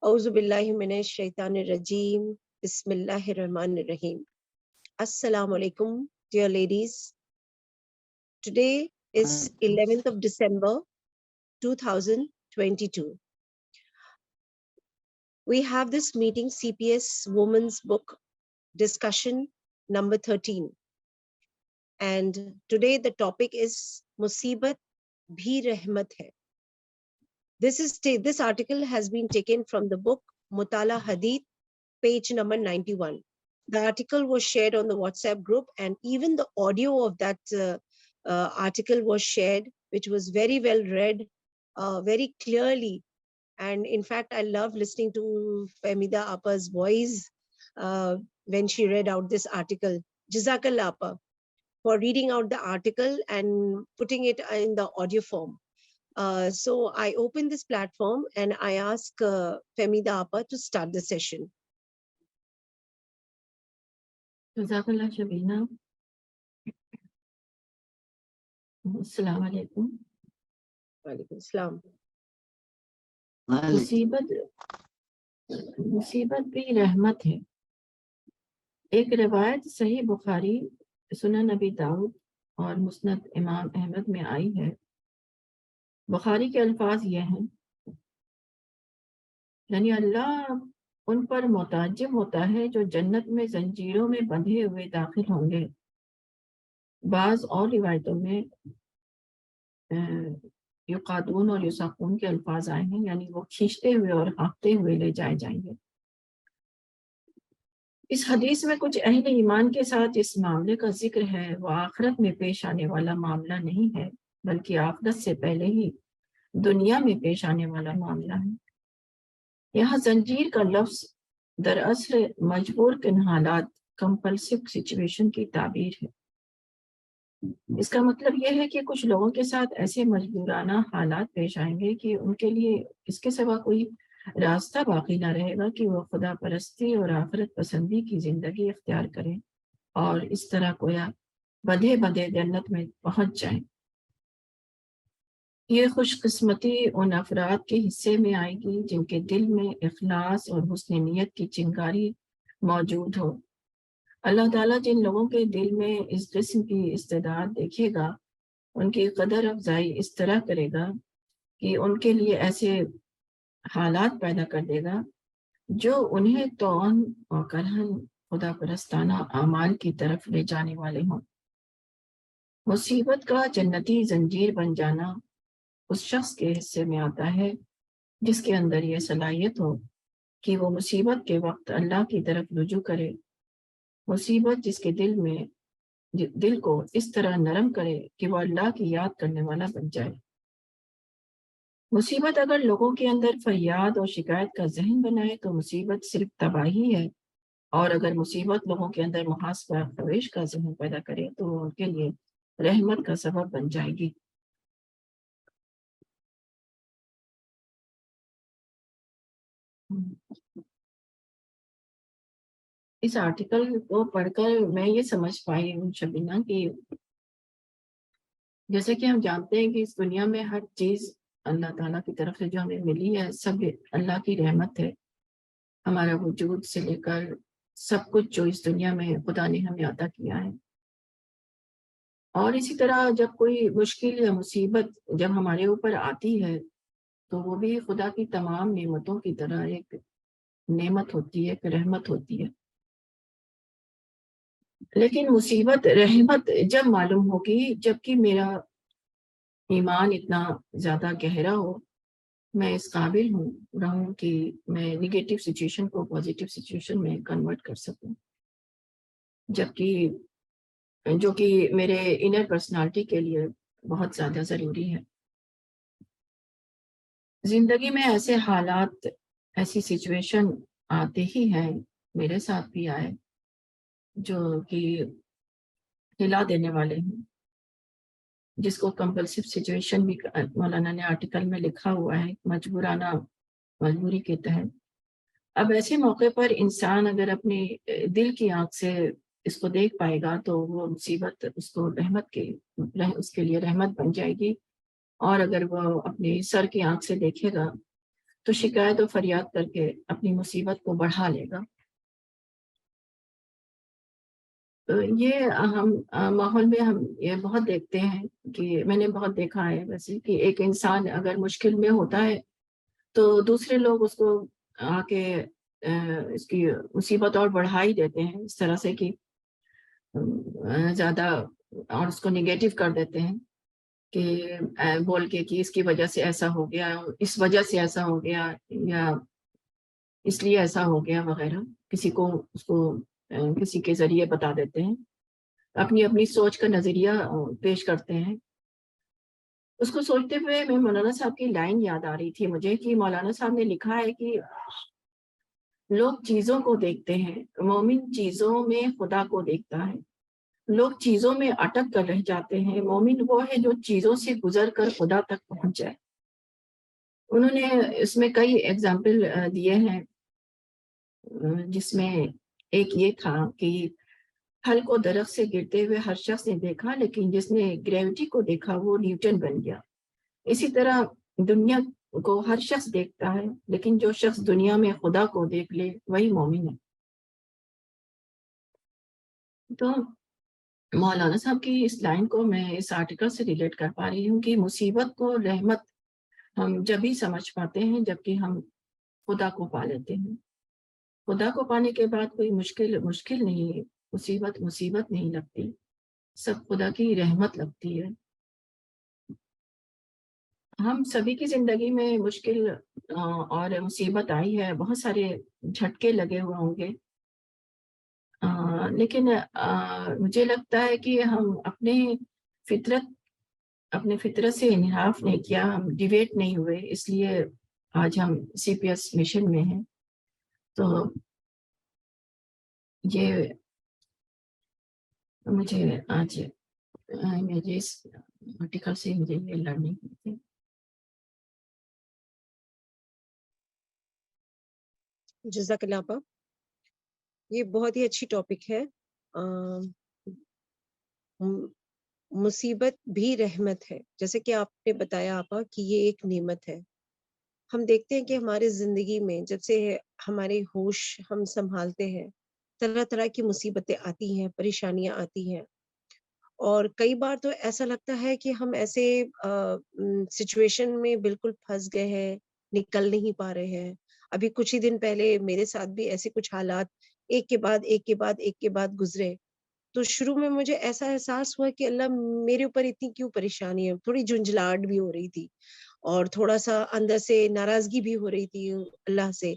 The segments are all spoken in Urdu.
اعوذ باللہ من الشیطان الرجیم بسم اللہ الرحمن الرحیم. Assalamu alaikum, dear ladies. Today is 11th of December 2022. We have this meeting, CPS Women's Book Discussion number 13. And today the topic is Musibat Bhi Rahmat Hai. This article has been taken from the book Mutala Hadith, page number 91. The article was shared on the WhatsApp group, and even the audio of that article was shared, which was very well read, very clearly. And in fact, I love listening to Fahmida Appa's voice when she read out this article. Jazakallah Appa for reading out the article and putting it in the audio form. So I open this platform and I ask Fahmida Appa to start the session. جزاک اللہ شبینہ. السلام علیکم. وعلیکم السلام. مصیبت بھی رحمت ہے. ایک روایت صحیح بخاری، سنن نبی داؤد اور مسند امام احمد میں آئی ہے. بخاری کے الفاظ یہ ہیں، یعنی اللہ ان پر متعجب ہوتا ہے جو جنت میں زنجیروں میں بندھے ہوئے داخل ہوں گے. بعض اور روایتوں میں یقادون اور یساقون کے الفاظ آئے ہیں، یعنی وہ کھینچتے ہوئے اور ہانکتے ہوئے لے جائے جائیں گے. اس حدیث میں کچھ اہل ایمان کے ساتھ اس معاملے کا ذکر ہے. وہ آخرت میں پیش آنے والا معاملہ نہیں ہے، بلکہ آخرت سے پہلے ہی دنیا میں پیش آنے والا معاملہ ہے. یہاں زنجیر کا لفظ دراصل مجبور کن حالات، کمپلسو سچویشن کی تعبیر ہے. اس کا مطلب یہ ہے کہ کچھ لوگوں کے ساتھ ایسے مجبورانہ حالات پیش آئیں گے کہ ان کے لیے اس کے سوا کوئی راستہ باقی نہ رہے گا کہ وہ خدا پرستی اور آخرت پسندی کی زندگی اختیار کریں اور اس طرح گویا بدھے بدھے جنت میں پہنچ جائیں. یہ خوش قسمتی ان افراد کے حصے میں آئے گی جن کے دل میں اخلاص اور حسن نیت کی چنگاری موجود ہو. اللہ تعالیٰ جن لوگوں کے دل میں اس قسم کی استعداد دیکھے گا، ان کی قدر افزائی اس طرح کرے گا کہ ان کے لیے ایسے حالات پیدا کر دے گا جو انہیں توان اور کرہن خدا پرستانہ اعمال کی طرف لے جانے والے ہوں. مصیبت کا جنتی زنجیر بن جانا اس شخص کے حصے میں آتا ہے جس کے اندر یہ صلاحیت ہو کہ وہ مصیبت کے وقت اللہ کی طرف رجوع کرے. مصیبت جس کے دل کو اس طرح نرم کرے کہ وہ اللہ کی یاد کرنے والا بن جائے. مصیبت اگر لوگوں کے اندر فریاد اور شکایت کا ذہن بنائے تو مصیبت صرف تباہی ہے، اور اگر مصیبت لوگوں کے اندر محاسبہ خواہش کا ذہن پیدا کرے تو وہ ان کے لیے رحمت کا سبب بن جائے گی. اس آرٹیکل کو پڑھ کر میں یہ سمجھ پائی ہوں شبینہ کہ جیسے کہ ہم جانتے ہیں کہ اس دنیا میں ہر چیز اللہ تعالیٰ کی طرف سے جو ہمیں ملی ہے سب اللہ کی رحمت ہے. ہمارا وجود سے لے کر سب کچھ جو اس دنیا میں خدا نے ہمیں عطا کیا ہے. اور اسی طرح جب کوئی مشکل یا مصیبت جب ہمارے اوپر آتی ہے تو وہ بھی خدا کی تمام نعمتوں کی طرح ایک نعمت ہوتی ہے، ایک رحمت ہوتی ہے. لیکن مصیبت رحمت جب معلوم ہوگی جبکہ میرا ایمان اتنا زیادہ گہرا ہو، میں اس قابل رہوں کہ میں نگیٹو سچویشن کو پازیٹیو سچویشن میں کنورٹ کر سکوں، جبکہ جو کہ میرے انر پرسنالٹی کے لیے بہت زیادہ ضروری ہے. زندگی میں ایسے حالات، ایسی سچویشن آتے ہی ہیں، میرے ساتھ بھی آئے، جو کہ ہلا دینے والے ہیں، جس کو کمپلسو سچویشن بھی مولانا نے آرٹیکل میں لکھا ہوا ہے، مجبورانہ مجبوری کے تحت. اب ایسے موقع پر انسان اگر اپنی دل کی آنکھ سے اس کو دیکھ پائے گا تو وہ مصیبت اس کو اس کے لیے رحمت بن جائے گی. اور اگر وہ اپنی سر کی آنکھ سے دیکھے گا تو شکایت و فریاد کر کے اپنی مصیبت کو بڑھا لے گا. یہ ہم ماحول میں ہم یہ بہت دیکھتے ہیں کہ میں نے بہت دیکھا ہے ویسے کہ ایک انسان اگر مشکل میں ہوتا ہے تو دوسرے لوگ اس کو آ کے اس کی مصیبت اور بڑھا ہی دیتے ہیں اس طرح سے کہ زیادہ اور اس کو نگیٹو کر دیتے ہیں کہ بول کے کہ اس کی وجہ سے ایسا ہو گیا, اس وجہ سے ایسا ہو گیا, یا اس لیے ایسا ہو گیا وغیرہ. کسی کو اس کو کسی کے ذریعے بتا دیتے ہیں, اپنی اپنی سوچ کا نظریہ پیش کرتے ہیں. اس کو سوچتے ہوئے میں مولانا صاحب کی لائن یاد آ رہی تھی مجھے کہ مولانا صاحب نے لکھا ہے کہ لوگ چیزوں کو دیکھتے ہیں, مومن چیزوں میں خدا کو دیکھتا ہے. لوگ چیزوں میں اٹک کر رہ جاتے ہیں, مومن وہ ہے جو چیزوں سے گزر کر خدا تک پہنچ جائے. انہوں نے اس میں کئی ایگزامپل دیے ہیں, جس میں ایک یہ تھا کہ پھل کو درخت سے گرتے ہوئے ہر شخص نے دیکھا, لیکن جس نے گریوٹی کو دیکھا وہ نیوٹن بن گیا. اسی طرح دنیا کو ہر شخص دیکھتا ہے, لیکن جو شخص دنیا میں خدا کو دیکھ لے وہی مومن ہے. تو مولانا صاحب کی اس لائن کو میں اس آرٹیکل سے ریلیٹ کر پا رہی ہوں کہ مصیبت کو رحمت ہم جب ہی سمجھ پاتے ہیں جبکہ ہم خدا کو پا لیتے ہیں. خدا کو پانے کے بعد کوئی مشکل نہیں, مصیبت نہیں لگتی, سب خدا کی رحمت لگتی ہے. ہم سبھی کی زندگی میں مشکل اور مصیبت آئی ہے, بہت سارے جھٹکے لگے ہوئے ہوں گے, لیکن مجھے لگتا ہے کہ ہم اپنے فطرت سے انحراف نہیں کیا, ہم ڈیویٹ نہیں ہوئے, اس لیے آج ہم سی پی ایس مشن میں ہیں. تو یہ مجھے آج اس آرٹیکل سے مجھے یہ لرننگ ہوئی تھی. جزاک اللہ آپا, یہ بہت ہی اچھی ٹاپک ہے. مصیبت بھی رحمت ہے, جیسے کہ آپ نے بتایا آپا کہ یہ ایک نعمت ہے. ہم دیکھتے ہیں کہ ہمارے زندگی میں جب سے ہمارے ہوش ہم سنبھالتے ہیں طرح طرح کی مصیبتیں آتی ہیں, پریشانیاں آتی ہیں, اور کئی بار تو ایسا لگتا ہے کہ ہم ایسے سچویشن میں بالکل پھنس گئے ہیں, نکل نہیں پا رہے ہیں. ابھی کچھ ہی دن پہلے میرے ساتھ بھی ایسے کچھ حالات ایک کے بعد گزرے. تو شروع میں مجھے ایسا احساس ہوا کہ اللہ میرے اوپر اتنی کیوں پریشانی ہے. تھوڑی جھنجھلاہٹ بھی ہو رہی تھی اور تھوڑا سا اندر سے ناراضگی بھی ہو رہی تھی اللہ سے,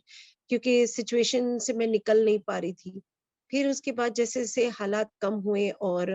کیونکہ سچویشن سے میں نکل نہیں پا رہی تھی. پھر اس کے بعد جیسے جیسے حالات کم ہوئے اور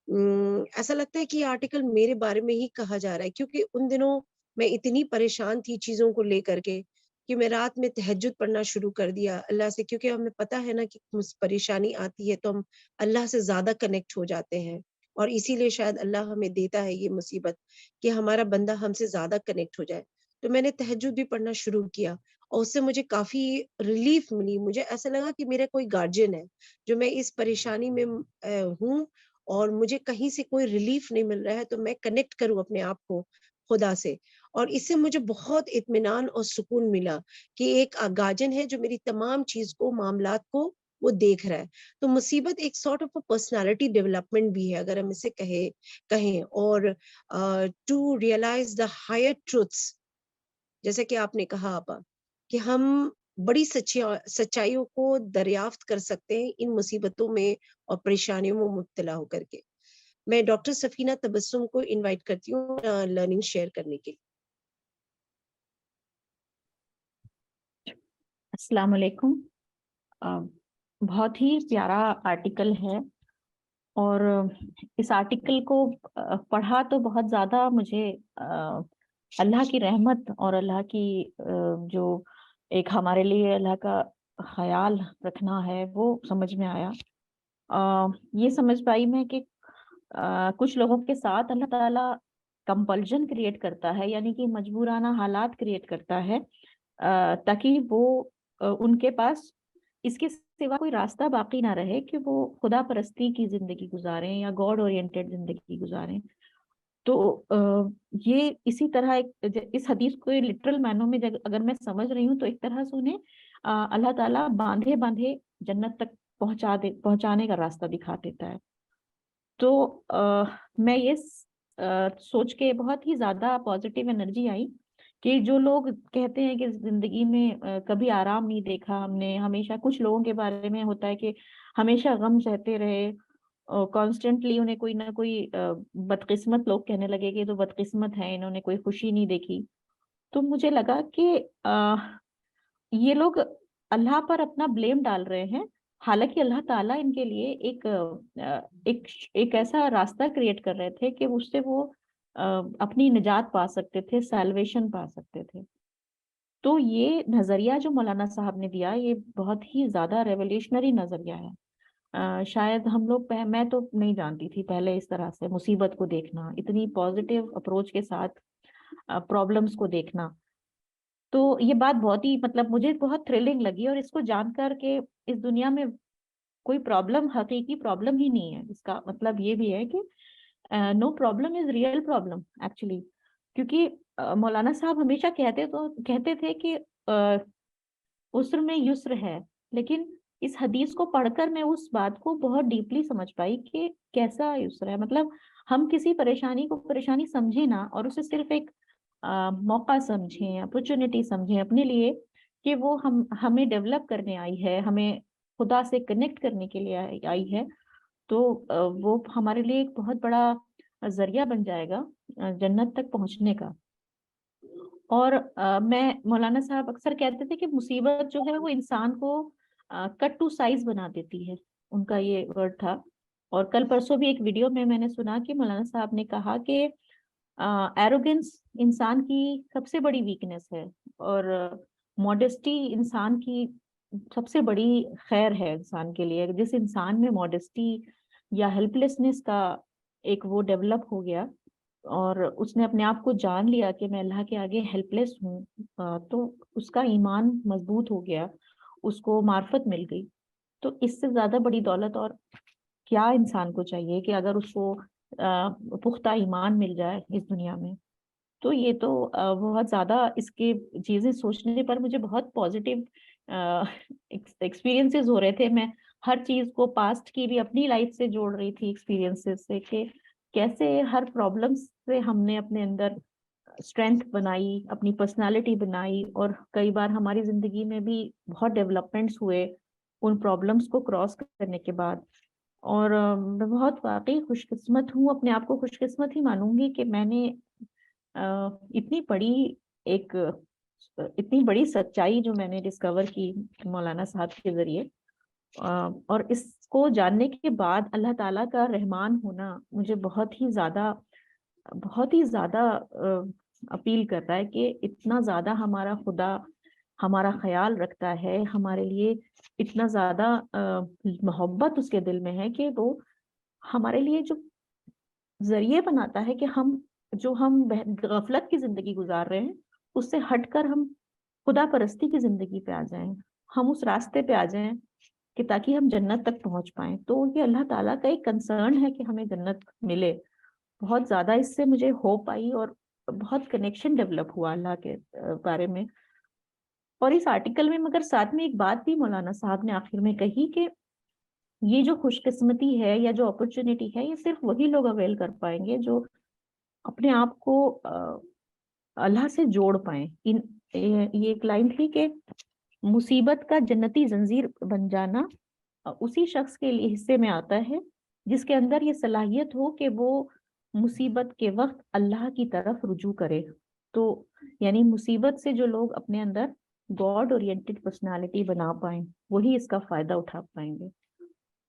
ایسا لگتا ہے کہ یہ آرٹیکل میرے بارے میں ہی کہا جا رہا ہے, کیونکہ ان دنوں میں اتنی پریشان تھی چیزوں کو لے کر کے کہ میں رات میں تہجد پڑھنا شروع کر دیا اللہ سے, کیونکہ ہمیں پتا ہے نا کہ پریشانی آتی ہے تو ہم اللہ سے زیادہ کنیکٹ ہو جاتے ہیں, اور اسی لیے شاید اللہ ہمیں دیتا ہے یہ مصیبت کہ ہمارا بندہ ہم سے زیادہ کنیکٹ ہو جائے. تو میں نے تہجد بھی پڑھنا شروع کیا اور اس سے مجھے کافی ریلیف ملی. مجھے ایسا لگا کہ میرا کوئی گارجین ہے جو میں اس پریشانی میں ہوں اور مجھے کہیں سے کوئی ریلیف نہیں مل رہا ہے, تو میں کنیکٹ کروں اپنے آپ کو خدا سے. اور اس سے مجھے بہت اطمینان اور سکون ملا کہ ایک گارجین ہے جو میری تمام چیز کو, معاملات کو وہ دیکھ رہا ہے. تو مصیبت ایک سارٹ آف پرسنالٹی ڈیولپمنٹ بھی ہے اگر ہم اسے کہیں, اور to realize the higher truths, جیسے کہ آپ نے کہا آپا کہ ہم بڑی سچائیوں کو دریافت کر سکتے ہیں ان مصیبتوں میں اور پریشانیوں میں مبتلا ہو کر کے. میں ڈاکٹر سفینہ تبسم کو انوائٹ کرتی ہوں لرننگ شیئر کرنے کے لیے. السلام علیکم. بہت ہی پیارا آرٹیکل ہے, اور اس آرٹیکل کو پڑھا تو بہت زیادہ مجھے اللہ کی رحمت اور اللہ کی جو ایک ہمارے لیے اللہ کا خیال رکھنا ہے وہ سمجھ میں آیا. یہ سمجھ پائی میں کہ کچھ لوگوں کے ساتھ اللہ تعالیٰ کمپلجن کریٹ کرتا ہے, یعنی کہ مجبورانہ حالات کریٹ کرتا ہے تاکہ وہ ان کے پاس اس کے سوا کوئی راستہ باقی نہ رہے کہ وہ خدا پرستی کی زندگی گزاریں یا گاڈ اورینٹڈ زندگی گزاریں. تو یہ اسی طرح اس حدیث کو لٹرل معنوں میں اگر میں سمجھ رہی ہوں تو ایک طرح سے انہیں اللہ تعالیٰ باندھے باندھے جنت تک پہنچانے کا راستہ دکھا دیتا ہے. تو میں یہ سوچ کے بہت ہی زیادہ پازیٹیو انرجی آئی کہ جو لوگ کہتے ہیں کہ زندگی میں کبھی آرام نہیں دیکھا ہم نے, ہمیشہ کچھ لوگوں کے بارے میں ہوتا ہے کہ ہمیشہ غم سہتے رہے, کانسٹنٹلی انہیں کوئی نہ کوئی بدقسمت لوگ کہنے لگے کہ تو بدقسمت ہے, انہوں نے کوئی خوشی نہیں دیکھی. تو مجھے لگا کہ یہ لوگ اللہ پر اپنا بلیم ڈال رہے ہیں, حالانکہ اللہ تعالیٰ ان کے لیے ایک ایسا راستہ کریٹ کر رہے تھے کہ اس سے وہ اپنی نجات پا سکتے تھے, سیلویشن پا سکتے تھے. تو یہ نظریہ جو مولانا صاحب نے دیا یہ بہت ہی زیادہ ریولیوشنری نظریہ ہے. شاید ہم لوگ میں تو نہیں جانتی تھی پہلے اس طرح سے مصیبت کو دیکھنا, اتنی پازیٹیو اپروچ کے ساتھ پرابلمس کو دیکھنا. تو یہ بات بہت ہی مجھے بہت تھرلنگ لگی, اور اس کو جان کر کہ اس دنیا میں کوئی پرابلم حقیقی پرابلم ہی نہیں ہے. اس کا مطلب یہ بھی ہے کہ no problem is real problem actually, کیونکہ مولانا صاحب ہمیشہ کہتے تھے کہ عسر میں یسر ہے, لیکن اس حدیث کو پڑھ کر میں اس بات کو بہت ڈیپلی سمجھ پائی کہ کیسا یسر ہے. ہم کسی پریشانی کو پریشانی سمجھیں نا, اور اسے صرف ایک موقع سمجھیں, اپرچونٹی سمجھیں اپنے لیے کہ وہ ہمیں ڈیولپ کرنے آئی ہے, ہمیں خدا سے کنیکٹ کرنے کے لیے آئی ہے, تو وہ ہمارے لیے ایک بہت بڑا ذریعہ بن جائے گا جنت تک پہنچنے کا. اور میں مولانا صاحب اکثر کہتے تھے کہ مصیبت جو ہے وہ انسان کو کٹ ٹو سائز بنا دیتی ہے, ان کا یہ ورڈ تھا. اور کل پرسوں بھی ایک ویڈیو میں نے سنا کہ مولانا صاحب نے کہا کہ ایروگنس انسان کی سب سے بڑی ویکنس ہے, اور ماڈسٹی انسان کی سب سے بڑی خیر ہے انسان کے لیے. جس انسان میں ماڈسٹی یا ہیلپ لیسنس کا ایک وہ ڈیولپ ہو گیا, اور اس نے اپنے آپ کو جان لیا کہ میں اللہ کے آگے ہیلپ لیس ہوں, تو اس کا ایمان مضبوط ہو گیا, اس کو معرفت مل گئی. تو اس سے زیادہ بڑی دولت اور کیا انسان کو چاہیے کہ اگر اس کو پختہ ایمان مل جائے اس دنیا میں. تو یہ تو بہت زیادہ اس کے چیزیں سوچنے پر مجھے بہت پازیٹیو ایکسپیرینسز ہو رہے تھے. میں ہر چیز کو پاسٹ کی بھی اپنی لائف سے جوڑ رہی تھی, ایکسپیرینسز سے, کہ کیسے ہر پرابلم سے ہم نے اپنے اندر اسٹرینتھ بنائی, اپنی پرسنالٹی بنائی, اور کئی بار ہماری زندگی میں بھی بہت ڈیولپمنٹس ہوئے ان پرابلمس کو کراس کرنے کے بعد. اور میں بہت واقعی خوش قسمت ہوں, اپنے آپ کو خوش قسمت ہی مانوں گی کہ میں نے اتنی بڑی سچائی جو میں نے ڈسکور کی مولانا صاحب کے ذریعے, اور اس کو جاننے کے بعد اللہ تعالیٰ کا رحمان ہونا مجھے بہت ہی زیادہ اپیل کر رہا ہے کہ اتنا زیادہ ہمارا خدا ہمارا خیال رکھتا ہے, ہمارے لیے اتنا زیادہ محبت اس کے دل میں ہے کہ وہ ہمارے لیے جو ذریعے بناتا ہے کہ ہم غفلت کی زندگی گزار رہے ہیں اس سے ہٹ کر ہم خدا پرستی کی زندگی پہ آ جائیں, ہم اس راستے پہ آ جائیں کہ تاکہ ہم جنت تک پہنچ پائیں. تو یہ اللہ تعالیٰ کا ایک کنسرن ہے کہ ہمیں جنت ملے. بہت زیادہ اس سے مجھے ہوپ آئی اور بہت کنیکشن ڈیولپ ہوا اللہ کے بارے میں. اور اس آرٹیکل میں مگر ساتھ میں ایک بات بھی مولانا صاحب نے آخر میں کہی کہ یہ جو خوش قسمتی ہے یا جو اپرچونٹی ہے یہ صرف وہی لوگ اویل کر پائیں گے جو اپنے آپ کو اللہ سے جوڑ پائیں. یہ ایک لائن تھی کہ مصیبت کا جنتی زنجیر بن جانا اسی شخص کے لیے حصے میں آتا ہے جس کے اندر یہ صلاحیت ہو کہ وہ مصیبت کے وقت اللہ کی طرف رجوع کرے. تو یعنی مصیبت سے جو لوگ اپنے اندر گاڈ اورینٹڈ پرسنالٹی بنا پائیں وہی اس کا فائدہ اٹھا پائیں گے.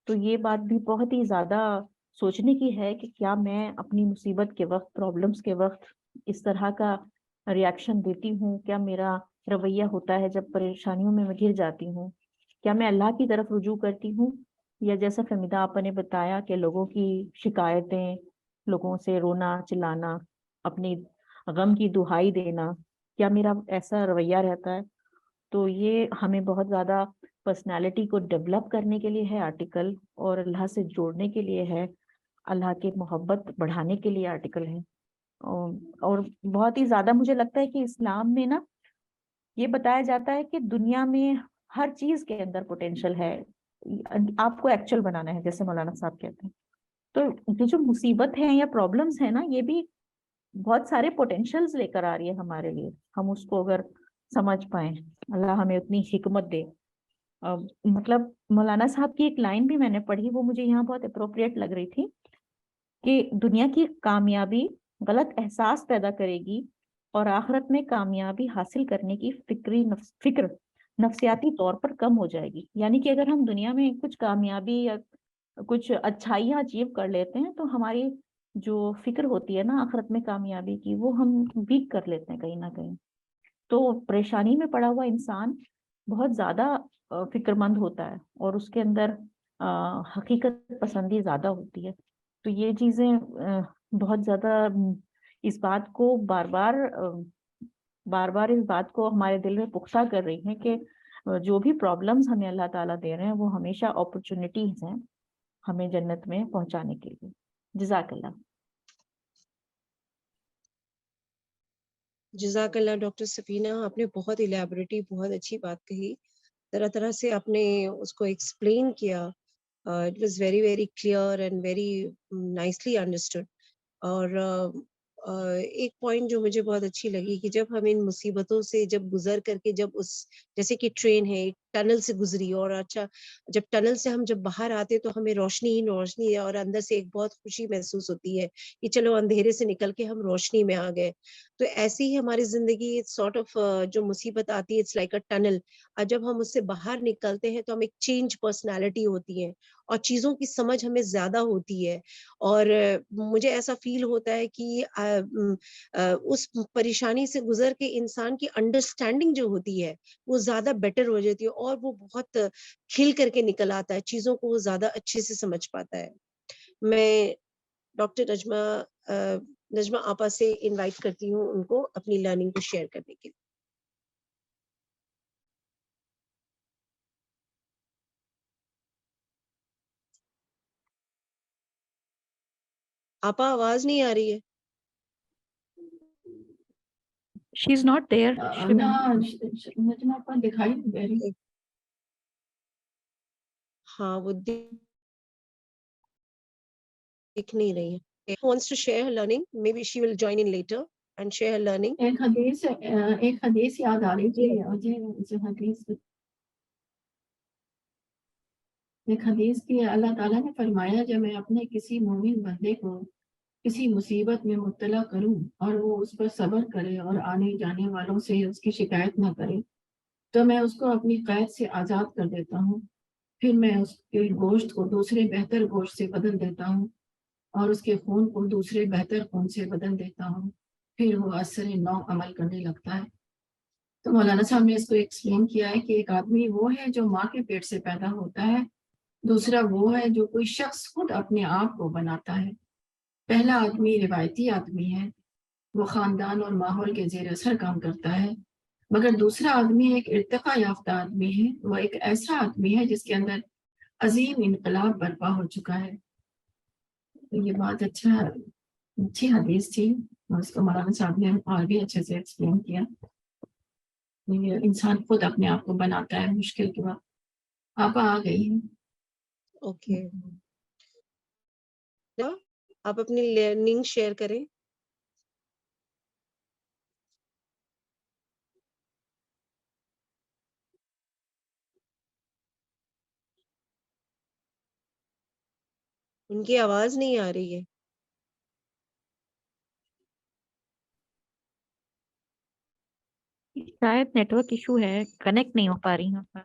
تو یہ بات بھی بہت ہی زیادہ سوچنے کی ہے کہ کیا میں اپنی مصیبت کے وقت, پرابلمس کے وقت اس طرح کا ریاکشن دیتی ہوں, کیا میرا رویہ ہوتا ہے جب پریشانیوں میں گر جاتی ہوں, کیا میں اللہ کی طرف رجوع کرتی ہوں, یا جیسا فہمیدہ آپا نے بتایا کہ لوگوں کی شکایتیں, لوگوں سے رونا چلانا, اپنی غم کی دہائی دینا, کیا میرا ایسا رویہ رہتا ہے. تو یہ ہمیں بہت زیادہ پرسنالٹی کو ڈیولپ کرنے کے لیے ہے آرٹیکل, اور اللہ سے جوڑنے کے لیے ہے, اللہ کی محبت بڑھانے کے لیے آرٹیکل ہے. اور بہت ہی زیادہ مجھے لگتا ہے کہ اسلام میں نا یہ بتایا جاتا ہے کہ دنیا میں ہر چیز کے اندر پوٹینشیل ہے، آپ کو ایکچوئل بنانا ہے، جیسے مولانا صاحب کہتے ہیں. تو یہ جو مصیبت ہے یا پرابلمس ہے نا، یہ بھی بہت سارے پوٹینشیلز لے کر آ رہی ہے ہمارے لیے، ہم اس کو اگر سمجھ پائیں. اللہ ہمیں اتنی حکمت دے. مطلب مولانا صاحب کی ایک لائن بھی میں نے پڑھی، وہ مجھے یہاں بہت اپروپریٹ لگ رہی تھی کہ دنیا کی کامیابی غلط احساس پیدا کرے گی اور آخرت میں کامیابی حاصل کرنے کی فکر نفسیاتی طور پر کم ہو جائے گی. یعنی کہ اگر ہم دنیا میں کچھ کامیابی یا کچھ اچھائیاں اچیو کر لیتے ہیں تو ہماری جو فکر ہوتی ہے نا آخرت میں کامیابی کی، وہ ہم ویک کر لیتے ہیں کہیں نہ کہیں. تو پریشانی میں پڑا ہوا انسان بہت زیادہ فکر مند ہوتا ہے اور اس کے اندر حقیقت پسندی زیادہ ہوتی ہے. تو یہ چیزیں بہت زیادہ اس بات کو بار بار اس بات کو ہمارے دل میں پختہ کر رہی ہیں کہ جو بھی پرابلمز ہمیں اللہ تعالیٰ دے رہے ہیں وہ ہمیشہ اپرچونٹیز ہیں ہمیں جنت میں پہنچانے کے لیے. جزاک اللہ. جزاک اللہ ڈاکٹر سفینہ، آپ نے بہت الیبریٹی، بہت اچھی بات کہی. طرح طرح سے آپ نے اس کو ایکسپلین کیا. It was very very clear and very nicely understood. اور ایک پوائنٹ جو مجھے بہت اچھی لگی کہ جب ہم ان مصیبتوں سے جب گزر کر کے جب اس جیسے کہ ٹرین ہے ٹنل سے گزری، اور اچھا جب ٹنل سے ہم جب باہر آتے تو ہمیں روشنی ہی روشنی ہے اور اندر سے ایک بہت خوشی محسوس ہوتی ہے کہ چلو اندھیرے سے نکل کے ہم روشنی میں آ گئے. تو ایسی ہی ہماری زندگی سارٹ آف جو مصیبت آتی ہے اٹس لائک اے ٹنل. اور جب ہم اس سے باہر نکلتے ہیں تو ہم ایک چینج پرسنالٹی ہوتی ہے اور چیزوں کی سمجھ ہمیں زیادہ ہوتی ہے. اور مجھے ایسا فیل ہوتا ہے کہ اس پریشانی سے گزر کے انسان کی انڈرسٹینڈنگ جو ہوتی ہے وہ زیادہ بیٹر ہو جاتی ہے اور وہ بہت کھل کر کے نکل آتا ہے، چیزوں کو وہ زیادہ اچھے سے سمجھ پاتا ہے. میں ڈاکٹر نجمہ آپا سے انوائٹ کرتی ہوں ان کو اپنی لرننگ کو شیئر کرنے کے لیے. آپا آواز نہیں آ رہی ہے. She is not there. Najma پر دکھائی نہیں دے رہی. ہاں وہ دیکھ نہیں رہی ہے. Who wants to share her learning? Maybe she will join in later and share her learning. ایک حدیث یاد آ رہی تھی مجھے. ایک حدیث کی اللہ تعالیٰ نے فرمایا جب میں اپنے کسی مومن بندے کو کسی مصیبت میں مبتلا کروں اور وہ اس پر صبر کرے اور آنے جانے والوں سے اس کی شکایت نہ کرے تو میں اس کو اپنی قید سے آزاد کر دیتا ہوں. پھر میں اس کے گوشت کو دوسرے بہتر گوشت سے بدل دیتا ہوں اور اس کے خون کو دوسرے بہتر خون سے بدل دیتا ہوں. پھر وہ اثر نو عمل کرنے لگتا ہے. تو مولانا صاحب نے اس کو ایکسپلین کیا ہے کہ ایک آدمی وہ ہے جو ماں کے پیٹ سے پیدا ہوتا ہے، دوسرا وہ ہے جو کوئی شخص خود اپنے آپ کو بناتا ہے. پہلا آدمی روایتی آدمی ہے، وہ خاندان اور ماحول کے زیر اثر کام کرتا ہے، مگر دوسرا آدمی ایک ارتقا یافتہ آدمی ہے، وہ ایک ایسا آدمی ہے جس کے اندر عظیم انقلاب برپا ہو چکا ہے. یہ بات اچھی حدیث تھی اور اس کو مولانا صاحب نے اور بھی اچھے سے ایکسپلین کیا. انسان خود اپنے آپ کو بناتا ہے مشکل کے وقت. آپ آ گئی ہیں. اوکے آپ اپنی لرننگ شیئر کریں. ان کی آواز نہیں آ رہی ہے. شاید نیٹ ورک ایشو ہے، کنیکٹ نہیں ہو پا رہی ہیں.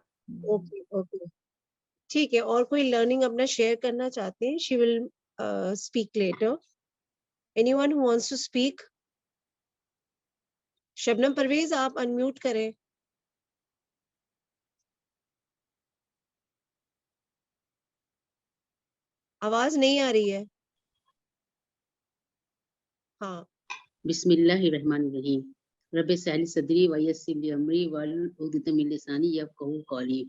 اوکے اوکے ٹھیک ہے. اور کوئی لرننگ اپنا شیئر کرنا چاہتے ہیں؟ She will speak later. Anyone who wants to speak? Shabnam Parvez آپ انمیوٹ کریں. آواز نہیں آ رہی ہے. ہاں بسم اللہ الرحمن الرحیم. رب اشرح لی صدری ویسر لی امری واحلل عقدۃ من لسانی یفقہوا قولی.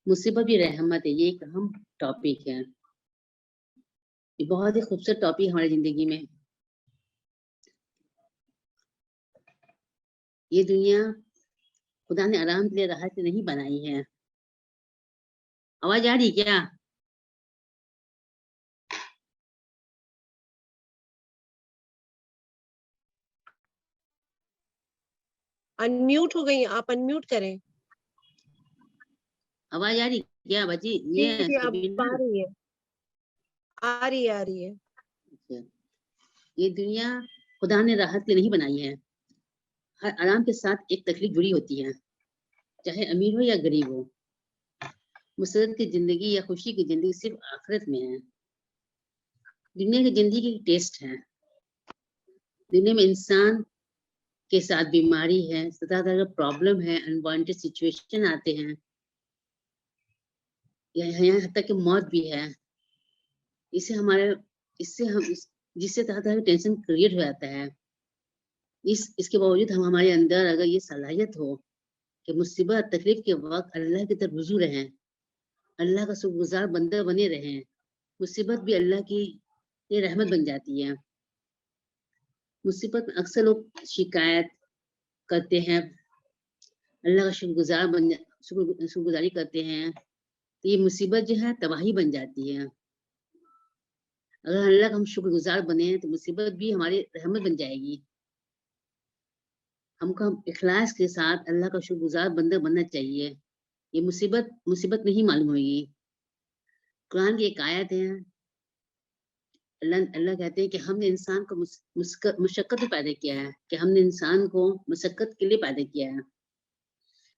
مصیبت بھی رحمت ہے، یہ ایک اہم ٹاپک ہے. یہ بہت ہی خوبصورت ٹاپک ہماری زندگی میں. یہ دنیا خدا نے آرام کے لیے راحت سے نہیں بنائی ہے. آواز آ رہی کیا؟ انمیوٹ ہو گئی, آپ انمیوٹ کریں. آواز آ رہی کیا بچی؟ جی یہ جی اب سبینا. آ رہی ہے, آ رہی ہے, آ رہی ہے. اچھا. یہ دنیا خدا نے راحت کے لیے نہیں بنائی ہے. ہر آرام کے ساتھ ایک تکلیف جڑی ہوتی ہے, چاہے امیر ہو یا غریب ہو. مسرت کی زندگی یا خوشی کی زندگی صرف آخرت میں ہے. دنیا کی زندگی کی ٹیسٹ ہے. دنیا میں انسان کے ساتھ بیماری ہے, طرح طرح کا پرابلم ہے, انوانٹیڈ سچویشن آتے ہیں, یہاں تک کہ موت بھی ہے. اس سے جس سے طرح طرح کا ٹینشن کریٹ ہو جاتا ہے. اس کے باوجود ہمارے اندر اگر یہ صلاحیت ہو کہ مصیبت تکلیف کے وقت اللہ کی طرف رجوع رہیں, اللہ کا شکر گزار بندہ بنے رہیں, مصیبت بھی اللہ کی یہ رحمت بن جاتی ہے. مصیبت میں اکثر لوگ شکایت کرتے ہیں, اللہ کا شکر گزاری کرتے ہیں, تو یہ مصیبت جو ہے تباہی بن جاتی ہے. اگر اللہ کا ہم شکر گزار بنے تو مصیبت بھی ہماری رحمت بن جائے گی. ہم کو اخلاص کے ساتھ اللہ کا شکر گزار بندہ بننا چاہیے. یہ مصیبت نہیں معلوم ہوگی. قرآن کی ایک آیت ہے, اللہ کہتے ہیں کہ ہم نے انسان کو مشقت میں پیدا کیا ہے, کہ ہم نے انسان کو مشقت کے لیے پیدا کیا ہے.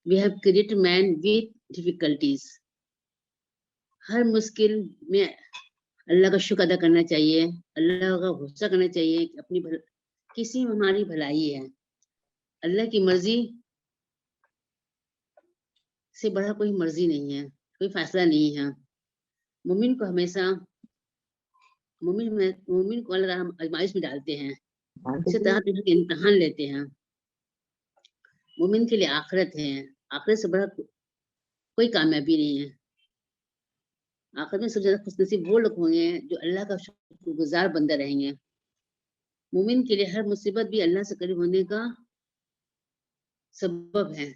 We have created man with difficulties. ہر مشکل میں اللہ کا شکر ادا کرنا چاہیے, اللہ کا غصہ کرنا چاہیے کہ کسی میں ہماری بھلائی ہے. اللہ کی مرضی سے بڑا کوئی مرضی نہیں ہے, کوئی فیصلہ نہیں ہے. مومن کو ہمیشہ مومن کو اللہ آزمائش میں ڈالتے ہیں, اس سے طرح طرح کے امتحان لیتے ہیں. مومن کے لیے آخرت ہے, آخرت سے بڑا کوئی کامیابی نہیں ہے. آخرت میں سب سے زیادہ خوش نصیب وہ لوگ ہوں گے جو اللہ کا شکر گزار بندہ رہیں گے. مومن کے لیے ہر مصیبت بھی اللہ سے قریب ہونے کا سبب ہے.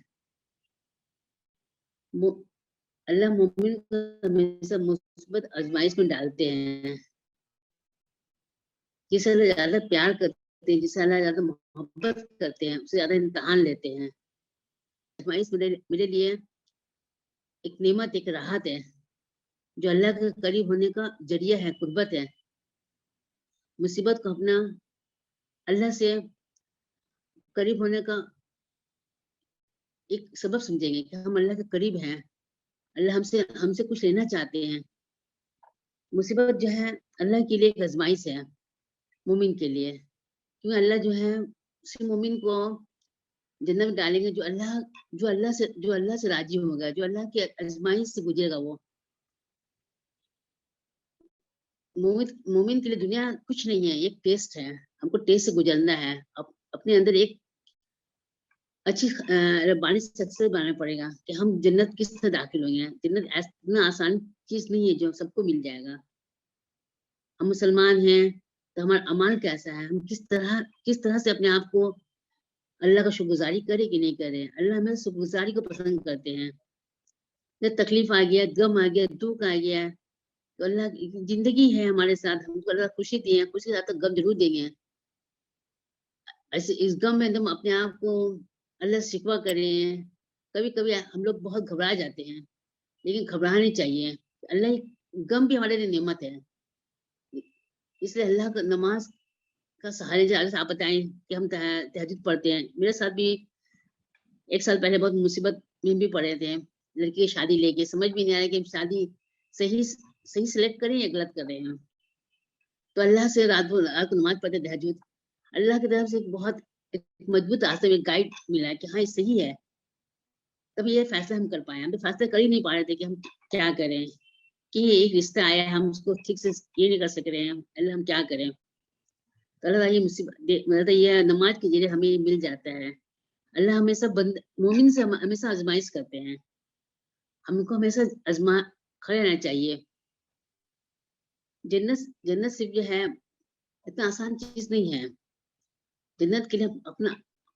اللہ مومن کو ہمیشہ مثبت آزمائش میں ڈالتے ہیں. جسے اللہ زیادہ پیار کرتے ہیں, جسے اللہ زیادہ محبت کرتے ہیں, اسے زیادہ امتحان لیتے ہیں. آزمائش میرے لیے ایک نعمت, ایک راحت ہے, جو اللہ کے قریب ہونے کا ذریعہ ہے, قربت ہے. مصیبت کو اپنا اللہ سے قریب ہونے کا ایک سبب سمجھیں گے کہ ہم اللہ کے قریب ہیں, اللہ ہم سے کچھ لینا چاہتے ہیں. مصیبت جو ہے اللہ کے لیے ایک آزمائش ہے مومن کے لیے, کیونکہ اللہ جو ہے اسی مومن کو جنت میں ڈالیں گے جو اللہ سے راضی ہوگا, جو اللہ کی آزمائش سے گزرے گا. وہ مومن کے لیے دنیا کچھ نہیں ہے, ایک ٹیسٹ ہے. ہم کو ٹیسٹ سے گزرنا ہے, اپنے اندر ایک اچھی ربانی شخصیت بنانا پڑے گا کہ ہم جنت کس طرح داخل ہوئے ہیں. جنت اتنا آسان چیز نہیں ہے جو سب کو مل جائے گا. ہم مسلمان ہیں تو ہمارا عمل کیسا ہے, ہم کس طرح سے اپنے آپ کو اللہ کا شکر گزاری کرے کہ نہیں کرے. اللہ ہمیں شکر گزاری کو پسند کرتے ہیں. جب تکلیف آ گیا, غم آ گیا, دکھ آ گیا, تو اللہ کی زندگی ہے ہمارے ساتھ, ہم کو اللہ خوشی دی ہے, خوشی کے ساتھ غم ضرور دیں گے. ایسے اس غم میں ہم اپنے آپ کو اللہ سے شکوہ کریں. کبھی کبھی ہم لوگ بہت گھبرا جاتے ہیں, لیکن گھبرانا نہیں چاہیے. اللہ غم بھی ہمارے لیے نعمت ہے. اس لیے اللہ کا نماز کا سہارے جا آپ بتائیں کہ ہم تہجد پڑھتے ہیں. میرے ساتھ بھی ایک سال پہلے بہت مصیبت میں بھی پڑے تھے. لڑکی کی شادی لے کے سمجھ بھی نہیں آ رہا کہ شادی صحیح سلیکٹ کریں یا غلط کر رہے ہیں. تو اللہ سے رات کو نماز پڑھتے تہجد. اللہ کی طرف سے بہت مضبوط راستے میں گائیڈ ملا کہ ہاں یہ صحیح ہے. تب یہ فیصلہ ہم کر پائے. ہم تو فیصلہ کر ہی نہیں پا رہے تھے کہ ہم کیا کریں, کہ ایک رشتہ آیا ہے, ہم اس کو ٹھیک سے یہ نہیں کر سک رہے ہیں, اللہ ہم کیا کریں. تو اللہ یہ مصیبت یہ نماز کے ذریعے ہمیں مل جاتا ہے. اللہ ہمیشہ مومن سے ہمیشہ آزمائش کرتے ہیں. ہم کو ہمیشہ کھڑے رہنا چاہیے. جنت صرف یہ ہے, اتنا آسان چیز نہیں ہے. جنت کے لیے اپنا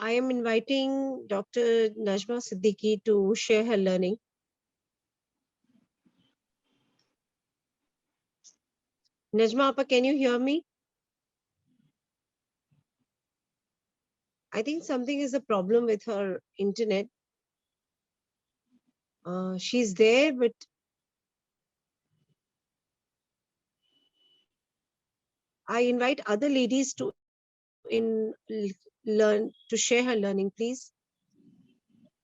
I am inviting Dr. Najma Siddiqui to share her learning. Najma Appa, can you hear me? I think something is a problem with her internet. She's there, but I invite other ladies to learn to share her learning, please.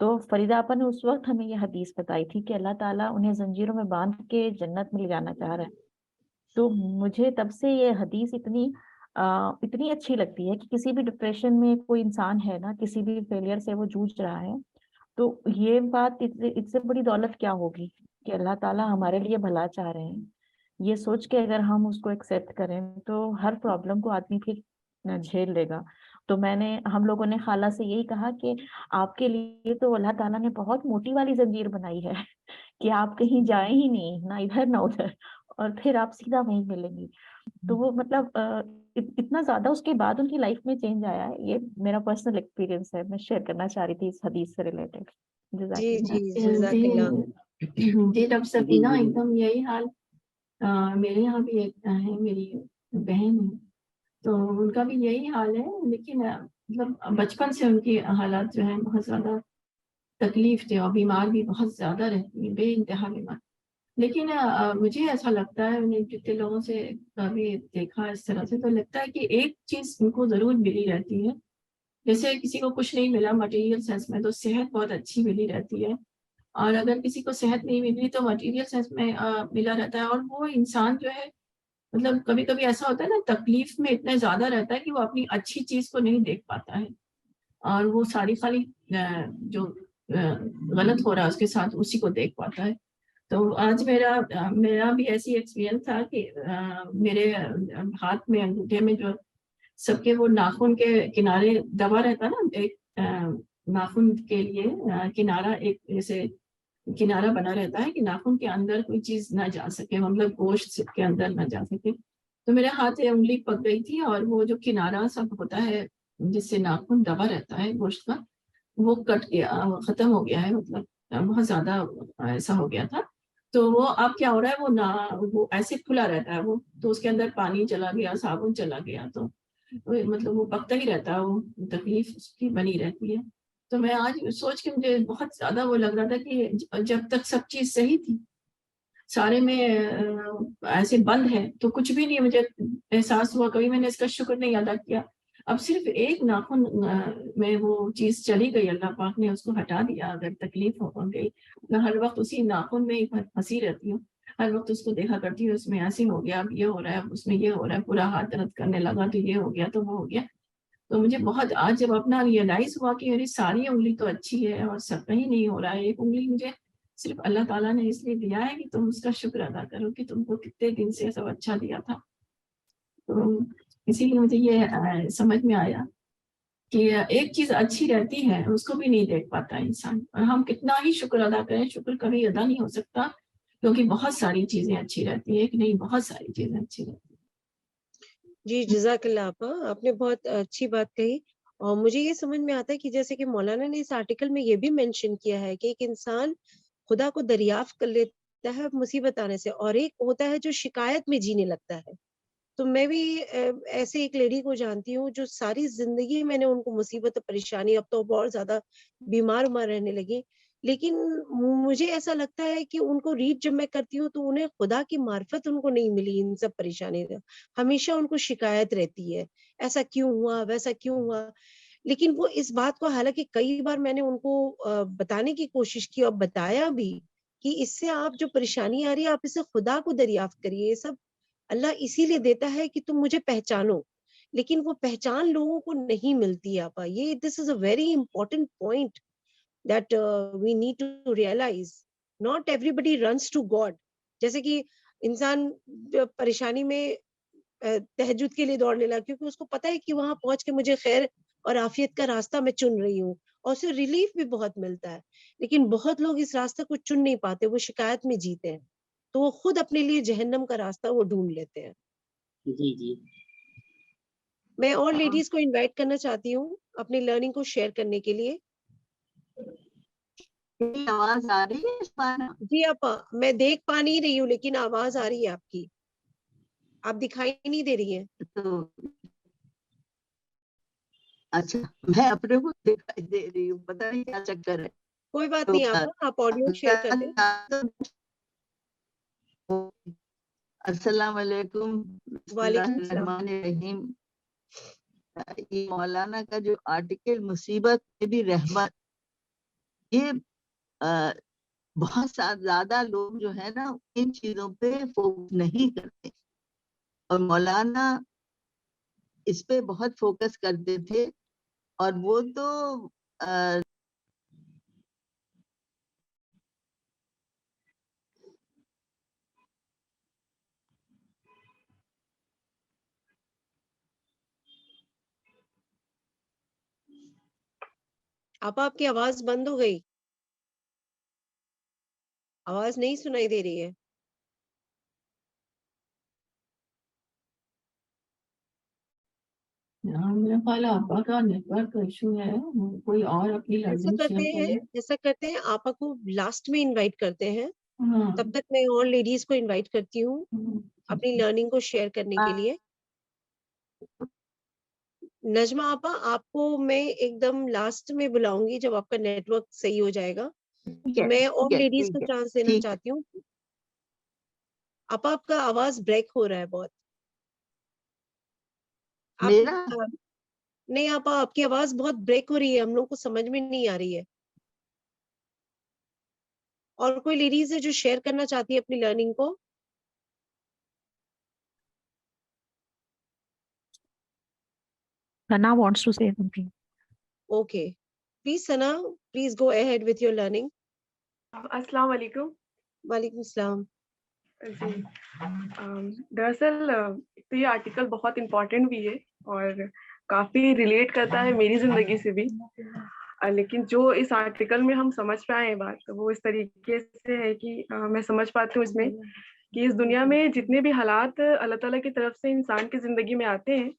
تو فریدہ آپا نے اس وقت ہمیں یہ حدیث بتائی تھی کہ اللہ تعالیٰ انہیں زنجیروں میں باندھ کے جنت میں لے جانا چاہ رہا ہے. تو مجھے تب سے یہ حدیث اتنی اچھی لگتی ہے کہ کسی بھی ڈپریشن میں کوئی انسان ہے نا, کسی بھی فیلئر سے وہ جوجھ رہا ہے, تو یہ بات اس سے بڑی دولت کیا ہوگی کہ اللہ تعالیٰ ہمارے لیے بھلا چاہ رہے ہیں. یہ سوچ کے اگر ہم اس کو ایکسیپٹ کریں تو ہر پرابلم کو آدمی پھر جھیل لے گا. تو ہم لوگوں نے خالہ سے یہی کہا کہ آپ کے لیے تو اللہ تعالیٰ نے بہت موٹی والی زنجیر بنائی ہے کہ آپ کہیں جائیں ہی نہیں, نہ ادھر نہ ادھر, اور پھر آپ سیدھا وہیں ملیں گی. تو وہ مطلب اتنا زیادہ اس کے بعد ان کی لائف میں چینج آیا ہے. یہ میرا پرسنل ایکسپیرینس ہے, میں شیئر کرنا چاہ رہی تھی اس حدیث سے ریلیٹڈ. جی جی جزاک اللہ. جی ڈاکٹر سبینہ, ایک دم یہی حال میرے یہاں بھی ایک ہے, میری بہن ہے, تو ان کا بھی یہی حال ہے. لیکن مطلب بچپن سے ان کی حالات جو ہیں بہت زیادہ تکلیف تھے, اور بیمار بھی بہت زیادہ رہتی ہیں, بے انتہا بیمار. لیکن مجھے ایسا لگتا ہے, میں نے جتنے لوگوں سے کبھی دیکھا اس طرح سے, تو لگتا ہے کہ ایک چیز ان کو ضرور ملی رہتی ہے. جیسے کسی کو کچھ نہیں ملا مٹیریل سینس میں, تو صحت بہت اچھی ملی رہتی ہے. اور اگر کسی کو صحت نہیں ملی تو مٹیریل سینس میں ملا رہتا ہے. اور وہ انسان جو ہے, مطلب کبھی کبھی ایسا ہوتا ہے نا, تکلیف میں اتنا زیادہ رہتا ہے کہ وہ اپنی اچھی چیز کو نہیں دیکھ پاتا ہے, اور وہ ساری خالی جو غلط ہو رہا ہے اس کے ساتھ اسی کو دیکھ پاتا ہے. تو آج میرا بھی ایسی ایکسپیرئنس تھا کہ میرے ہاتھ میں, انگوٹھے میں جو سب کے وہ ناخن کے کنارے دبا رہتا نا, ایک ناخن کے لیے کنارہ, ایک جیسے کنارہ بنا رہتا ہے کہ ناخن کے اندر کوئی چیز نہ جا سکے, مطلب گوشت کے اندر نہ جا سکے. تو میرے ہاتھ سے انگلی پک گئی تھی, اور وہ جو کنارہ سب ہوتا ہے جس سے ناخن دبا رہتا ہے گوشت کا, وہ کٹ گیا, ختم ہو گیا ہے, مطلب بہت زیادہ ایسا ہو گیا تھا. تو وہ اب کیا ہو رہا ہے, وہ ایسے کھلا رہتا ہے وہ, تو اس کے اندر پانی چلا گیا, صابن چلا گیا, تو مطلب وہ پکتا ہی رہتا ہے, وہ تکلیف اس کی بنی رہتی ہے. تو میں آج سوچ کے مجھے بہت زیادہ وہ لگ رہا تھا کہ جب تک سب چیز صحیح تھی, سارے میں ایسے بند ہے, تو کچھ بھی نہیں مجھے احساس ہوا, کبھی میں نے اس کا شکر نہیں ادا کیا. اب صرف ایک ناخن میں وہ چیز چلی گئی, اللہ پاک نے اس کو ہٹا دیا. اگر تکلیف ہو گئی, میں ہر وقت اسی ناخن میں ہی پھنسی رہتی ہوں, ہر وقت اس کو دیکھا کرتی ہوں, اس میں ایسے ہو گیا, اب یہ ہو رہا ہے, اب اس میں یہ ہو رہا ہے, پورا ہاتھ درد کرنے لگا, تو یہ ہو گیا, تو وہ ہو گیا. تو مجھے بہت آج جب اپنا ریئلائز ہوا کہ میری ساری انگلی تو اچھی ہے اور سب کہیں نہیں ہو رہا ہے, ایک انگلی مجھے صرف اللہ تعالیٰ نے اس لیے دیا ہے کہ تم اس کا شکر ادا کرو کہ تم کو کتنے دن سے سب اچھا دیا تھا. تو اسی لیے مجھے یہ سمجھ میں آیا کہ ایک چیز اچھی رہتی ہے, اس کو بھی نہیں دیکھ پاتا انسان, اور ہم کتنا ہی شکر ادا کریں, شکر کبھی ادا نہیں ہو سکتا, کیونکہ بہت ساری چیزیں اچھی رہتی ہیں, ایک نہیں بہت ساری چیزیں اچھی رہتی ہیں. جی جزاک اللہ آپا, آپ نے بہت اچھی بات کہی. اور مجھے یہ سمجھ میں آتا ہے کہ جیسے کہ مولانا نے اس آرٹیکل میں یہ بھی مینشن کیا ہے کہ ایک انسان خدا کو دریافت کر لیتا ہے مصیبت آنے سے, اور ایک ہوتا ہے جو شکایت میں جینے لگتا ہے. تو میں بھی ایسے ایک لیڈی کو جانتی ہوں جو ساری زندگی میں نے ان کو مصیبت پریشانی, اب تو بہت زیادہ بیمار رہنے لگی, لیکن مجھے ایسا لگتا ہے کہ ان کو ریڈ جب میں کرتی ہوں تو انہیں خدا کی معرفت ان کو نہیں ملی ان سب پریشانی سے. ہمیشہ ان کو شکایت رہتی ہے, ایسا کیوں ہوا, ویسا کیوں ہوا. لیکن وہ اس بات کو, حالانکہ کئی بار میں نے ان کو بتانے کی کوشش کی اور بتایا بھی کہ اس سے آپ جو پریشانی آ رہی ہے, آپ اسے خدا کو دریافت کریے, یہ سب اللہ اسی لیے دیتا ہے کہ تم مجھے پہچانو. لیکن وہ پہچان لوگوں کو نہیں ملتی آپا. یہ this is a very important point that we need to realize. Not everybody runs to God. جیسے کہ انسان پریشانی میں تہجد کے لیے دوڑنے لگا, کیونکہ اس کو پتا ہے کہ وہاں پہنچ کے مجھے خیر اور عافیت کا راستہ میں چن رہی ہوں, اور اسے ریلیف بھی بہت ملتا ہے. لیکن بہت لوگ اس راستے کو چن نہیں پاتے, وہ شکایت میں جیتے ہیں, تو وہ خود اپنے لیے جہنم کا راستہ وہ ڈھونڈ لیتے ہیں. جی جی. میں اور لیڈیز کو انوائٹ کرنا چاہتی ہوں اپنی لرننگ کو شیئر کرنے کے لیے. آواز آ رہی ہے؟ جی آپا, میں دیکھ پا نہیں رہی ہوں لیکن آواز آ رہی ہے آپ کی, آپ دکھائی نہیں دے رہی ہیں. تو اچھا, میں اپنے کو دکھائی دے رہی ہوں, پتہ نہیں کیا چکر ہے. کوئی بات نہیں آپا, آپ آڈیو شیئر کر دیں. السلام علیکم. بسم اللہ وعلیکم السلام. الرحمن الرحیم. یہ مولانا کا جو آرٹیکل مصیبت میں بھی رحمت, یہ بہت زیادہ لوگ جو ہے نا ان چیزوں پہ فوکس نہیں کرتے، اور مولانا اس پہ بہت فوکس کرتے تھے. اور وہ تو آپ کی آواز بند ہو گئی، آواز نہیں سنائی دے رہی ہے. میرا خیال ہے آپا کا نیٹ ورک کا ایشو ہے، کوئی اور اپنی لرننگ شیئر کرے. ایسا کرتے ہیں آپا کو لاسٹ میں انوائٹ کرتے ہیں، ہاں تب تک میں اور لیڈیز کو انوائٹ کرتی ہوں اپنی لرننگ کو شیئر کرنے کے لیے. نجمہ آپا، آپ کو میں ایک دم لاسٹ میں بلاؤں گی جب آپ کا نیٹ ورک صحیح ہو جائے گا، تو میں اور لیڈیز کو چانس دینا چاہتی ہوں. آپ کا آواز بریک ہو رہا ہے بہت. میرا نہیں آپا، آپ کی آواز بہت بریک ہو رہی ہے، ہم لوگ کو سمجھ میں نہیں آ رہی ہے. اور کوئی لیڈیز ہے جو شیئر کرنا چاہتی ہے اپنی لرننگ کو؟ Sana wants to say something. Okay please سنا، please go ahead with your learning. السلام علیکم. وعلیکم السلام. جی دراصل تو یہ آرٹیکل بہت امپورٹنٹ بھی ہے اور کافی ریلیٹ کرتا ہے میری زندگی سے بھی، لیکن جو اس آرٹیکل میں ہم سمجھ پائے بات وہ اس طریقے سے ہے کہ میں سمجھ پاتی ہوں اس میں کہ اس دنیا میں جتنے بھی حالات اللہ تعالیٰ کی طرف سے انسان کی زندگی میں آتے ہیں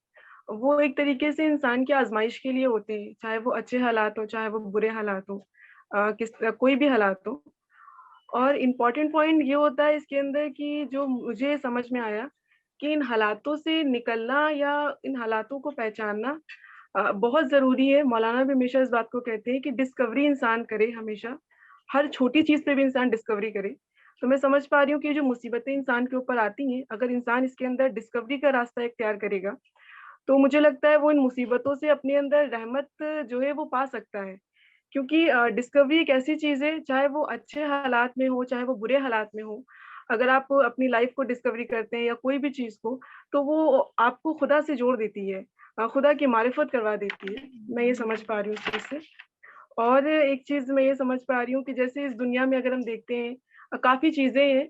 وہ ایک طریقے سے انسان کی آزمائش کے لیے ہوتے ہیں، چاہے وہ اچھے حالات ہو چاہے وہ برے حالات ہو، کوئی بھی حالات ہو. اور امپورٹنٹ پوائنٹ یہ ہوتا ہے اس کے اندر کہ جو مجھے سمجھ میں آیا کہ ان حالاتوں سے نکلنا یا ان حالاتوں کو پہچاننا بہت ضروری ہے. مولانا بھی ہمیشہ اس بات کو کہتے ہیں کہ ڈسکوری انسان کرے، ہمیشہ ہر چھوٹی چیز پہ بھی انسان ڈسکوری کرے. تو میں سمجھ پا رہی ہوں کہ جو مصیبتیں انسان کے اوپر آتی ہیں اگر انسان اس کے اندر ڈسکوری کا راستہ اختیار کرے گا تو مجھے لگتا ہے وہ ان مصیبتوں سے اپنے اندر رحمت جو ہے وہ پا سکتا ہے. کیونکہ ڈسکوری ایک ایسی چیز ہے، چاہے وہ اچھے حالات میں ہو چاہے وہ برے حالات میں ہو، اگر آپ اپنی لائف کو ڈسکوری کرتے ہیں یا کوئی بھی چیز کو تو وہ آپ کو خدا سے جوڑ دیتی ہے، خدا کی معرفت کروا دیتی ہے. میں یہ سمجھ پا رہی ہوں اس چیز سے. اور ایک چیز میں یہ سمجھ پا رہی ہوں کہ جیسے اس دنیا میں اگر ہم دیکھتے ہیں کافی چیزیں ہیں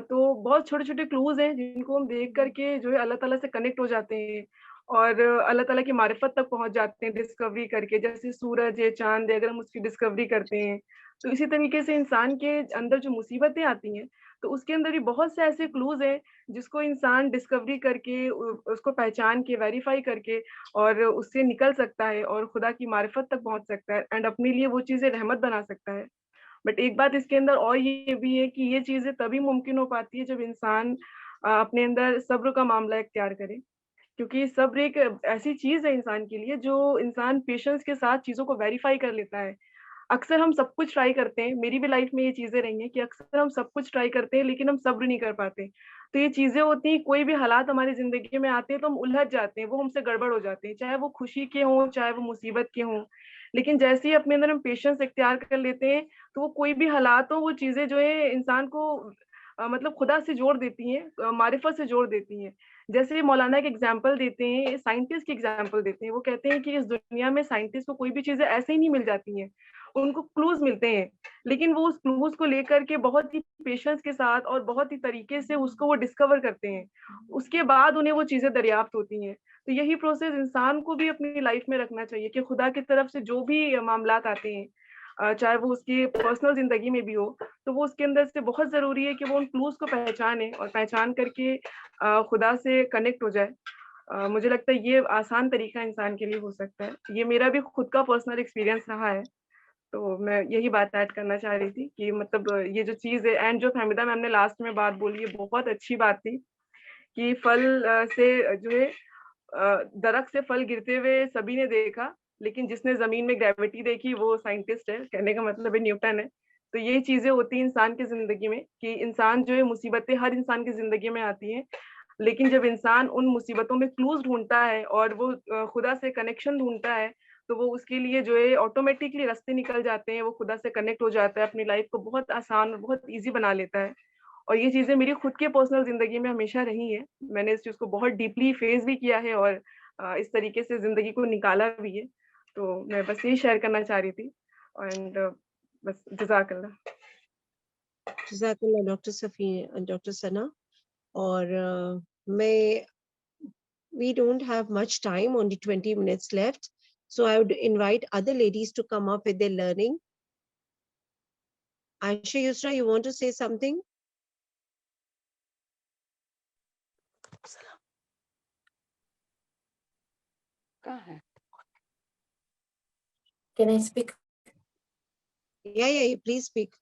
تو بہت چھوٹے چھوٹے کلوز ہیں جن کو ہم دیکھ کر کے جو ہے اللہ تعالیٰ سے کنیکٹ ہو جاتے ہیں اور اللہ تعالیٰ کی معرفت تک پہنچ جاتے ہیں ڈسکوری کر کے. جیسے سورج ہے، چاند ہے، اگر ہم اس کی ڈسکوری کرتے ہیں تو اسی طریقے سے انسان کے اندر جو مصیبتیں آتی ہیں تو اس کے اندر بھی بہت سے ایسے کلوز ہیں جس کو انسان ڈسکوری کر کے اس کو پہچان کے ویریفائی کر کے اور اس سے نکل سکتا ہے اور خدا کی معرفت تک پہنچ سکتا ہے اینڈ اپنے لیے وہ چیزیں رحمت بنا سکتا ہے. بٹ ایک بات اس کے اندر اور یہ بھی ہے کہ یہ چیزیں تبھی ممکن ہو پاتی ہے جب انسان اپنے اندر صبر کا معاملہ اختیار کرے. کیونکہ صبر ایک ایسی چیز ہے انسان کے لیے جو انسان پیشنس کے ساتھ چیزوں کو ویریفائی کر لیتا ہے. اکثر ہم سب کچھ ٹرائی کرتے ہیں، میری بھی لائف میں یہ چیزیں رہی ہیں کہ اکثر ہم سب کچھ ٹرائی کرتے ہیں لیکن ہم صبر نہیں کر پاتے. تو یہ چیزیں ہوتی ہیں، کوئی بھی حالات ہماری زندگی میں آتے ہیں تو ہم الجھ جاتے ہیں، وہ ہم سے گڑبڑ ہو جاتے ہیں، چاہے وہ خوشی کے ہوں چاہے وہ مصیبت کے ہوں. لیکن جیسے ہی اپنے اندر ہم پیشنس اختیار کر لیتے ہیں تو وہ کوئی بھی حالات ہوں وہ چیزیں جو ہے انسان کو مطلب خدا سے جوڑ دیتی ہیں، معرفت سے جوڑ دیتی ہیں. جیسے مولانا ایک ایگزامپل دیتے ہیں، سائنٹسٹ کی ایگزامپل دیتے ہیں. وہ کہتے ہیں کہ اس دنیا میں سائنٹسٹ کو کوئی بھی چیزیں ایسے ہی نہیں مل جاتی ہیں، ان کو کلوز ملتے ہیں لیکن وہ اس کلوز کو لے کر کے بہت ہی پیشنس کے ساتھ اور بہت ہی طریقے سے اس کو وہ ڈسکور کرتے ہیں، اس کے بعد انہیں وہ چیزیں دریافت ہوتی ہیں. تو یہی پروسیس انسان کو بھی اپنی لائف میں رکھنا چاہیے کہ خدا کی طرف سے جو بھی معاملات آتے ہیں چاہے وہ اس کی پرسنل زندگی میں بھی ہو تو وہ اس کے اندر سے بہت ضروری ہے کہ وہ ان کلوز کو پہچانے اور پہچان کر کے خدا سے کنیکٹ ہو جائے. مجھے لگتا ہے یہ آسان طریقہ انسان کے لیے ہو سکتا ہے. یہ میرا بھی خود کا پرسنل ایکسپیرینس رہا ہے، تو میں یہی بات ایڈ کرنا چاہ رہی تھی کہ مطلب یہ جو چیز ہے اینڈ جو حمیدہ میم نے لاسٹ میں بات بولی ہے بہت اچھی بات تھی کہ پھل سے جو ہے درخت سے پھل گرتے ہوئے سبھی نے دیکھا لیکن جس نے زمین میں گریوٹی دیکھی وہ سائنٹسٹ ہے. کہنے کا مطلب ہے نیوٹن ہے. تو یہی چیزیں ہوتی ہیں انسان کی زندگی میں کہ انسان جو ہے مصیبتیں ہر انسان کی زندگی میں آتی ہیں لیکن جب انسان ان مصیبتوں میں کلوز ڈھونڈتا ہے اور وہ خدا سے کنیکشن ڈھونڈتا ہے تو وہ اس کے لیے جو ہے آٹومیٹکلی راستے نکل جاتے ہیں, وہ خدا سے کنیکٹ ہو جاتا ہے, اپنی لائف کو بہت آسان اور بہت ایزی بنا لیتا ہے. اور یہ چیزیں میری خود کے پرسنل زندگی میں ہمیشہ رہی ہیں. میں نے اس چیز کو بہت ڈیپلی فیس بھی کیا ہے اور اس طریقے سے زندگی کو نکالا بھی ہے. تو میں بس یہی شیئر کرنا چاہ رہی تھی. اینڈ بس جزاک اللہ. جزاک اللہ ڈاکٹر ثنا. اور میں we don't have much time, only 20 minutes left. So I would invite other ladies to come up with their learning. Aisha Yusra, you want to say something? Can I speak? Yeah, please speak.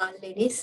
all ladies.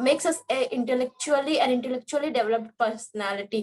makes us a intellectually developed personality.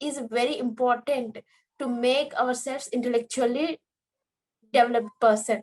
is very important to make ourselves intellectually developed person.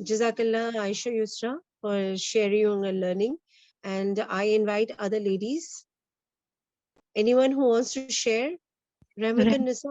Jazakallah Aisha Yusra for sharing your learning. And I invite other ladies. Anyone who wants to share? Rahmatun Nisa,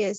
Yes.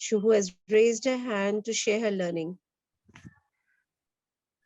who has raised her hand to share her learning.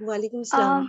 Walaikum Assalam.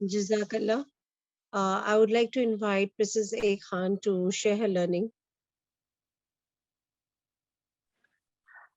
Jazakallah. I would like to invite Mrs. A. Khan to share her learning.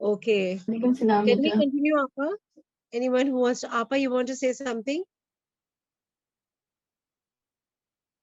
Okay. Can we continue, Appa? Anyone who wants to? Appa, you want to say something?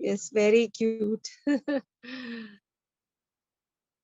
Yes, very cute.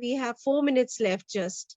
We have 4 minutes left just.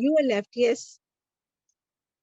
you are left. Yes.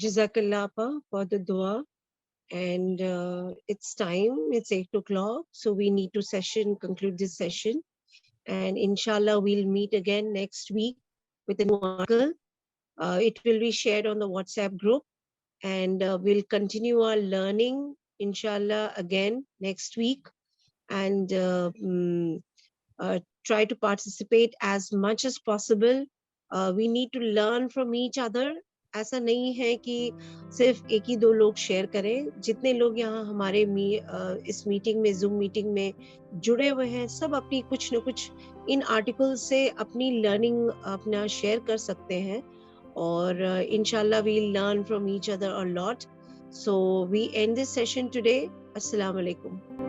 Jazakallah Appa for the dua. And it's time, it's 8 o'clock. So we need to conclude this session. And inshallah, we'll meet again next week with a new article. It will be shared on the WhatsApp group. And we'll continue our learning, inshallah, again next week. And try to participate as much as possible we need to learn from each other. ایسا نہیں ہے کہ صرف ایک ہی دو لوگ شیئر کریں. جتنے لوگ یہاں ہمارے اس میٹنگ میں زوم میٹنگ میں جڑے ہوئے ہیں سب اپنی کچھ نہ کچھ ان آرٹیکل سے اپنی لرننگ اپنا شیئر کر سکتے ہیں, اور انشاءاللہ we'll learn from each other a lot. So we end this session today. Assalamu alaikum.